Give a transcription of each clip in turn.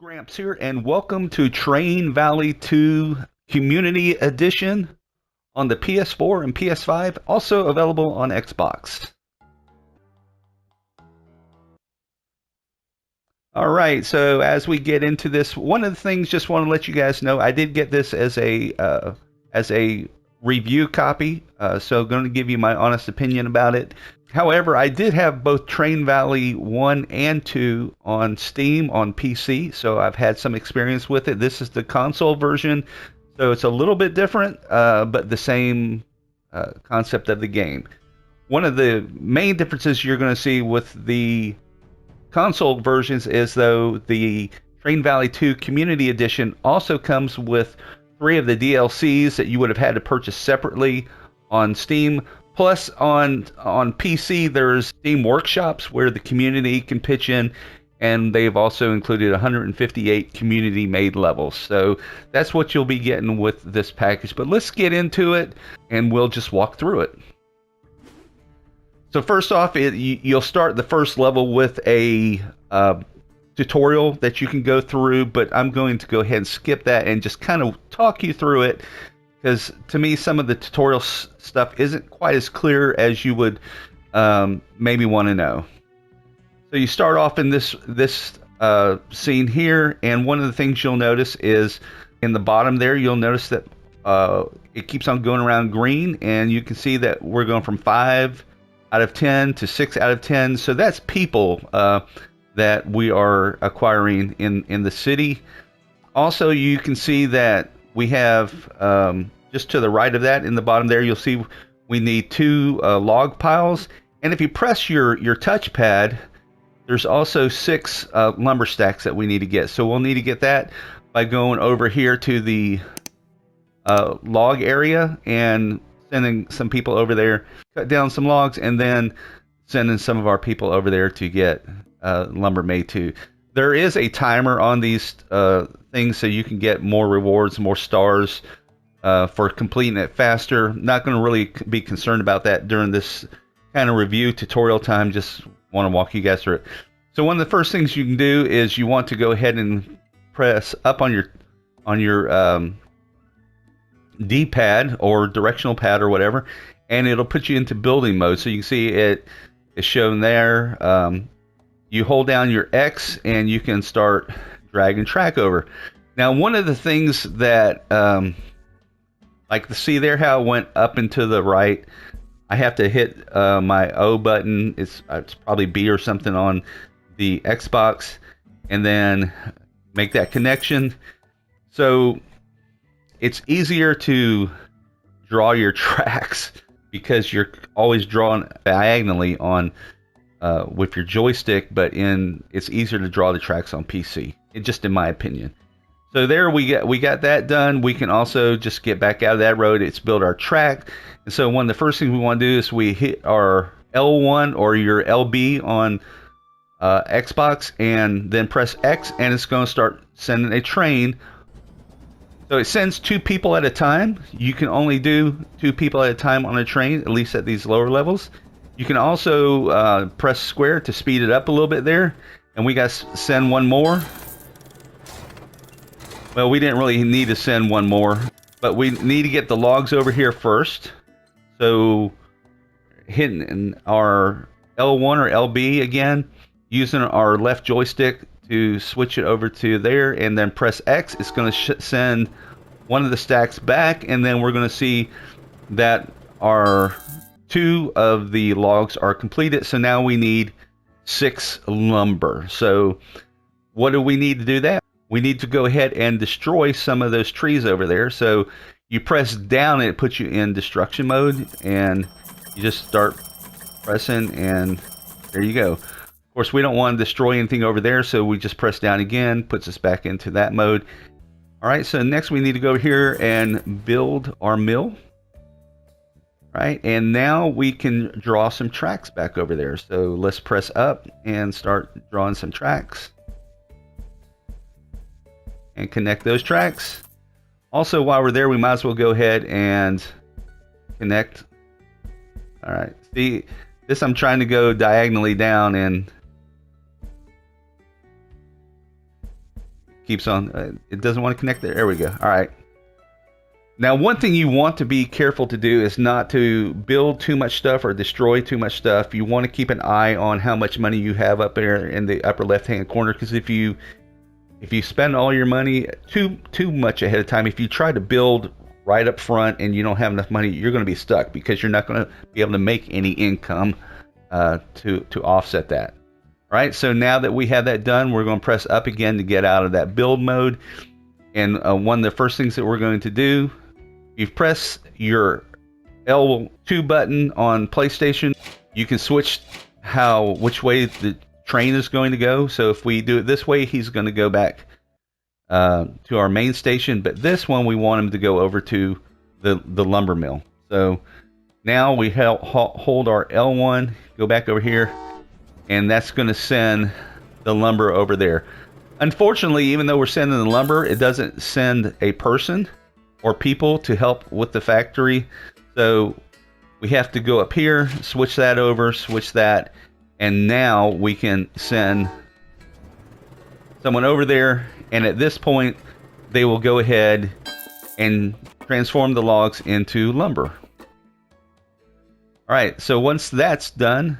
Grampz here, and welcome to Train Valley 2 Community Edition on the PS4 and PS5, also available on Xbox. All right, so as we get into this, one of the things just want to let you guys know, I did get this as a review copy, so going to give you my honest opinion about it. However, I did have both Train Valley 1 and 2 on Steam on PC, so I've had some experience with it. This is the console version, so it's a little bit different, but the same concept of the game. One of the main differences you're going to see with the console versions is though the Train Valley 2 Community Edition also comes with 3 of the DLCs that you would have had to purchase separately on Steam. Plus, on PC, there's Steam workshops where the community can pitch in, and they've also included 158 community-made levels. So that's what you'll be getting with this package. But let's get into it, and we'll just walk through it. So first off, you'll start the first level with a tutorial that you can go through, but I'm going to go ahead and skip that and just kind of talk you through it, because to me some of the tutorial stuff isn't quite as clear as you would maybe want to know. So you start off in this scene here, and one of the things you'll notice is in the bottom there, you'll notice that it keeps on going around green, and you can see that we're going from 5 out of 10 to 6 out of 10. So that's people that we are acquiring in the city. Also, you can see that we have just to the right of that in the bottom there, you'll see we need 2 log piles. And if you press your touchpad, there's also 6 lumber stacks that we need to get. So we'll need to get that by going over here to the log area and sending some people over there, cut down some logs, and then sending some of our people over there to get lumber made too. There is a timer on these things so you can get more rewards, more stars for completing it faster. Not going to really be concerned about that during this kind of review tutorial time. Just want to walk you guys through it. So one of the first things you can do is you want to go ahead and press up on your D-pad or directional pad or whatever, and it'll put you into building mode. So you can see it is shown there. You hold down your X and you can start dragging track over. Now, one of the things that like to see there how it went up and to the right, I have to hit my O button. It's probably B or something on the Xbox, and then make that connection. So it's easier to draw your tracks because you're always drawing diagonally on with your joystick, but it's easier to draw the tracks on PC, just in my opinion. So there we got that done. We can also just get back out of that road. It's build our track. And so one of the first things we want to do is we hit our L1 or your LB on Xbox, and then press X, and it's going to start sending a train. So it sends 2 people at a time. You can only do 2 people at a time on a train, at least at these lower levels. You can also press square to speed it up a little bit there. And we got to send 1 more. Well, we didn't really need to send 1 more, but we need to get the logs over here first. So hitting our L1 or LB again, using our left joystick to switch it over to there, and then press X. It's going to send one of the stacks back, and then we're going to see that our 2 of the logs are completed. So now we need 6 lumber. So what do we need to do that? We need to go ahead and destroy some of those trees over there. So you press down and it puts you in destruction mode, and you just start pressing, and there you go. Of course, we don't want to destroy anything over there, so we just press down again, puts us back into that mode. All right, so next we need to go here and build our mill. All right, and now we can draw some tracks back over there. So let's press up and start drawing some tracks. And connect those tracks. Also, while we're there, we might as well go ahead and connect. All right, see, this I'm trying to go diagonally down, and keeps on. It doesn't want to connect there. There we go. All right. Now, one thing you want to be careful to do is not to build too much stuff or destroy too much stuff. You want to keep an eye on how much money you have up there in the upper left-hand corner, because if you spend all your money too much ahead of time, if you try to build right up front and you don't have enough money, you're going to be stuck because you're not going to be able to make any income to offset that. All right, so now that we have that done, we're going to press up again to get out of that build mode. And one of the first things that we're going to do, you press your L2 button on PlayStation, you can switch which way the train is going to go. So if we do it this way, he's going to go back to our main station, but this one we want him to go over to the lumber mill. So now we hold our L1, go back over here, and that's going to send the lumber over there. Unfortunately, even though we're sending the lumber, it doesn't send a person or people to help with the factory. So we have to go up here, switch that over, switch that, and now we can send someone over there, and at this point they will go ahead and transform the logs into lumber. Alright, so once that's done,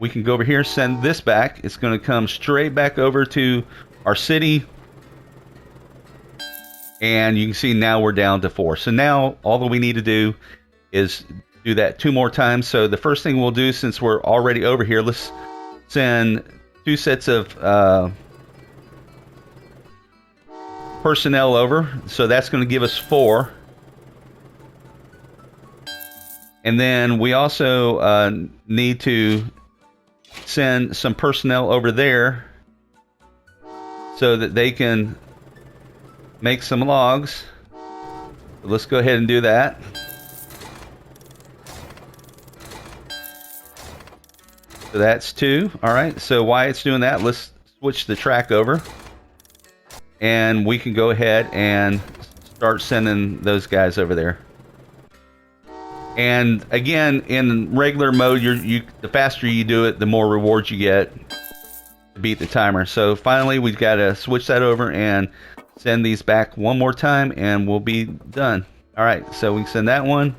we can go over here, send this back. It's going to come straight back over to our city, and you can see now we're down to 4. So now all that we need to do is do that 2 more times. So the first thing we'll do, since we're already over here, let's send 2 sets of personnel over. So that's going to give us 4. And then we also need to send some personnel over there so that they can make some logs. Let's go ahead and do that. So that's 2. All right, so while it's doing that, let's switch the track over, and we can go ahead and start sending those guys over there. And again, in regular mode, the faster you do it, the more rewards you get to beat the timer. So finally, we've got to switch that over and send these back one more time, and we'll be done. All right, so we can send that one.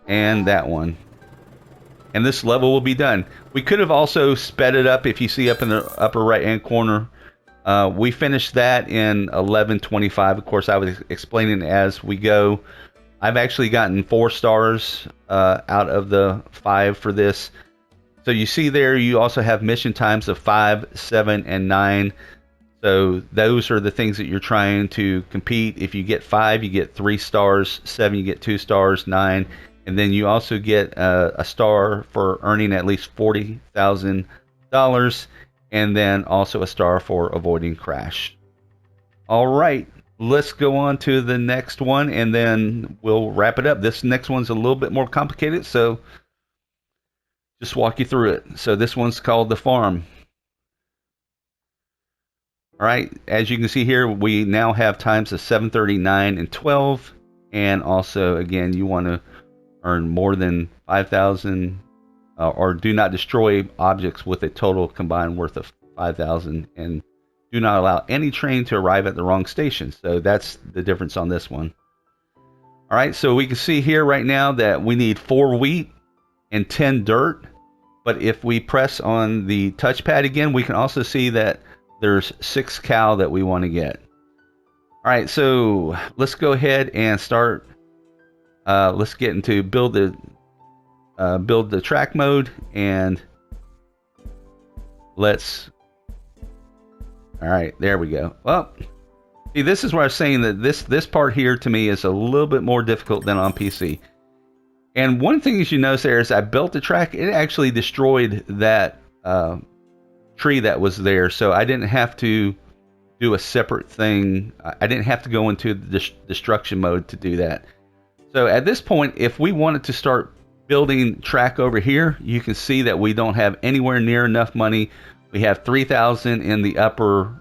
And that one. And this level will be done. We could have also sped it up. If you see up in the upper right hand corner, we finished that in 11:25. Of course, I was explaining as we go. I've actually gotten 4 stars out of the 5 for this. So you see there, you also have mission times of 5, 7, and 9. So those are the things that you're trying to compete. If you get 5, you get 3 stars. 7, you get 2 stars. 9, and then you also get a star for earning at least $40,000, and then also a star for avoiding crash. All right, let's go on to the next one, and then we'll wrap it up. This next one's a little bit more complicated, so just walk you through it. So this one's called the farm. All right, as you can see here, we now have times of 7, 30, 9, and 12. And also, again, you want to earn more than 5,000 or do not destroy objects with a total combined worth of 5,000, and do not allow any train to arrive at the wrong station. So that's the difference on this one. All right, so we can see here right now that we need 4 wheat and 10 dirt. But if we press on the touchpad again, we can also see that there's 6 cow that we want to get. All right, so let's go ahead and start. Let's get into build the track mode, and let's. All right, there we go. Well, see, this is where I was saying that this part here to me is a little bit more difficult than on PC. And one thing you notice there is I built the track. It actually destroyed that tree that was there, so I didn't have to do a separate thing. I didn't have to go into the destruction mode to do that. So at this point, if we wanted to start building track over here, you can see that we don't have anywhere near enough money. We have 3,000 in the upper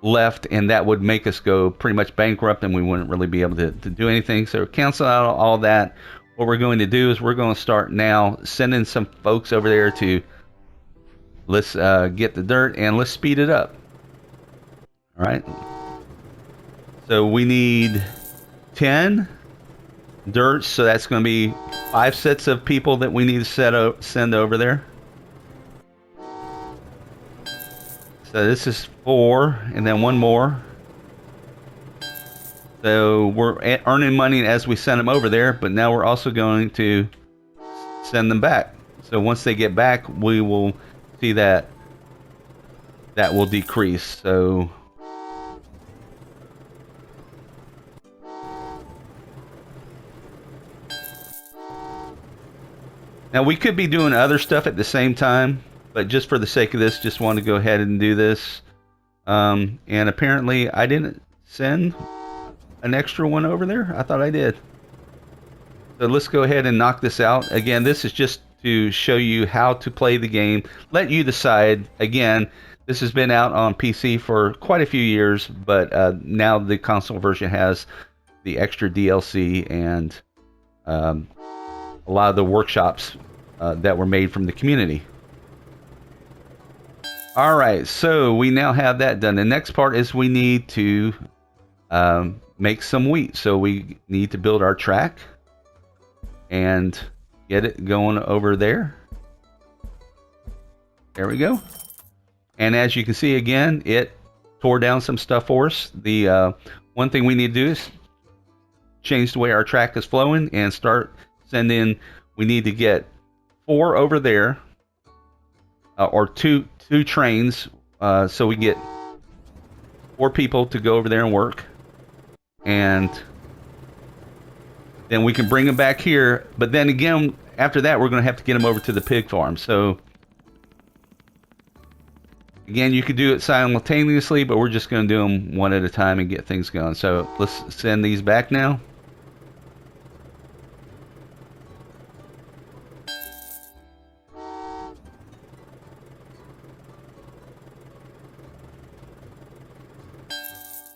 left, and that would make us go pretty much bankrupt, and we wouldn't really be able to do anything. So cancel out all that. what we're going to do is we're going to start now sending some folks over there to let's get the dirt and let's speed it up. All right. So we need 10 dirt, so that's going to be 5 sets of people that we need to send over there. So this is 4, and then 1 more. So we're earning money as we send them over there, but now we're also going to send them back. So once they get back, we will see that that will decrease. So now we could be doing other stuff at the same time, but just for the sake of this, just want to go ahead and do this. And apparently I didn't send an extra one over there. I thought I did. So let's go ahead and knock this out. Again, this is just to show you how to play the game. Let you decide. Again, this has been out on PC for quite a few years, but now the console version has the extra DLC and a lot of the workshops that were made from the community. All right, so we now have that done. The next part is we need to make some wheat. So we need to build our track and get it going over there. There we go. And as you can see, again, it tore down some stuff for us. The one thing we need to do is change the way our track is flowing and start sending. We need to get 4 over there, or two trains, so we get 4 people to go over there and work. And then we can bring them back here. But then again, after that, we're going to have to get them over to the pig farm. So again, you could do it simultaneously, but we're just going to do them one at a time and get things going. So let's send these back now.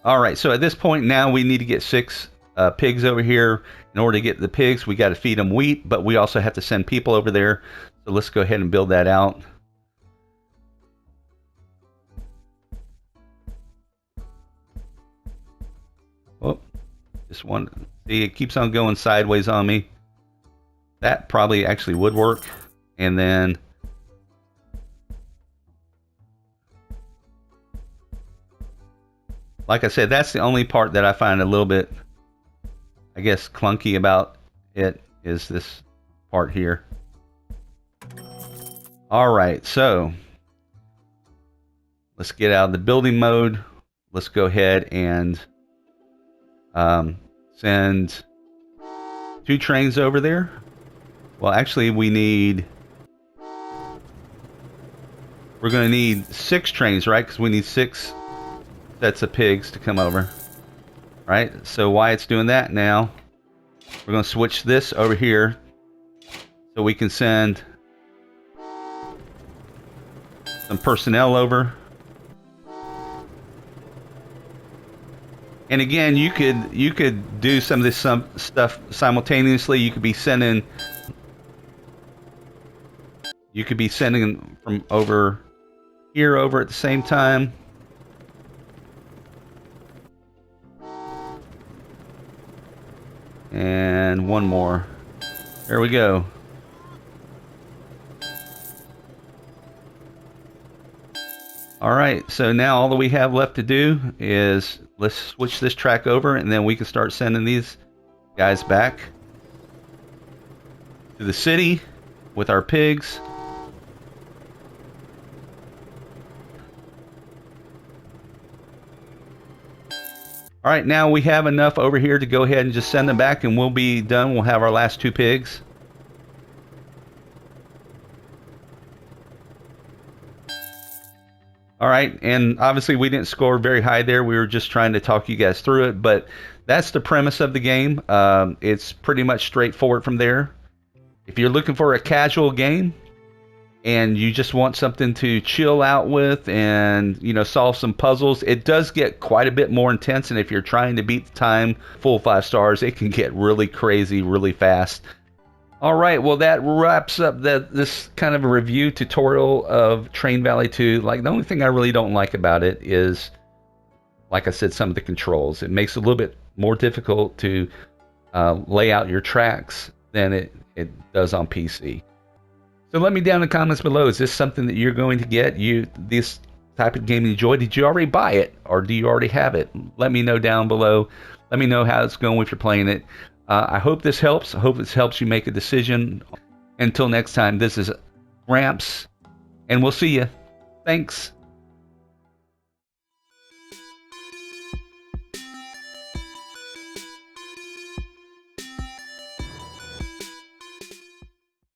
All right, so at this point now we need to get 6 pigs over here. In order to get the pigs, we got to feed them wheat, but we also have to send people over there. So let's go ahead and build that out. Oh, this one, see, it keeps on going sideways on me. That probably actually would work. And then like I said, that's the only part that I find a little bit, I guess, clunky about it, is this part here. All right, so let's get out of the building mode. Let's go ahead and send 2 trains over there. Well, actually, we're going to need 6 trains, right? Because we need 6 sets of pigs to come over. Right, so why it's doing that now, we're going to switch this over here so we can send some personnel over. And again, you could do some of this stuff simultaneously. You could be sending from over here over at the same time. And 1 more. There we go. All right, so now all that we have left to do is let's switch this track over, and then we can start sending these guys back to the city with our pigs. All right, now we have enough over here to go ahead and just send them back, and we'll be done. We'll have our last 2 pigs. All right, and obviously we didn't score very high there. We were just trying to talk you guys through it, but that's the premise of the game. It's pretty much straightforward from there. If you're looking for a casual game and you just want something to chill out with and, you know, solve some puzzles, it does get quite a bit more intense. And if you're trying to beat the time full 5 stars, it can get really crazy really fast. All right, well that wraps up this kind of a review tutorial of Train Valley 2. Like the only thing I really don't like about it is, like I said, some of the controls. It makes it a little bit more difficult to lay out your tracks than it does on PC. So let me down in the comments below. Is this something that you're going to get? This type of game you enjoy? Did you already buy it, or do you already have it? Let me know down below. Let me know how it's going if you're playing it. I hope this helps. I hope this helps you make a decision. Until next time, this is Grampz, and we'll see you. Thanks.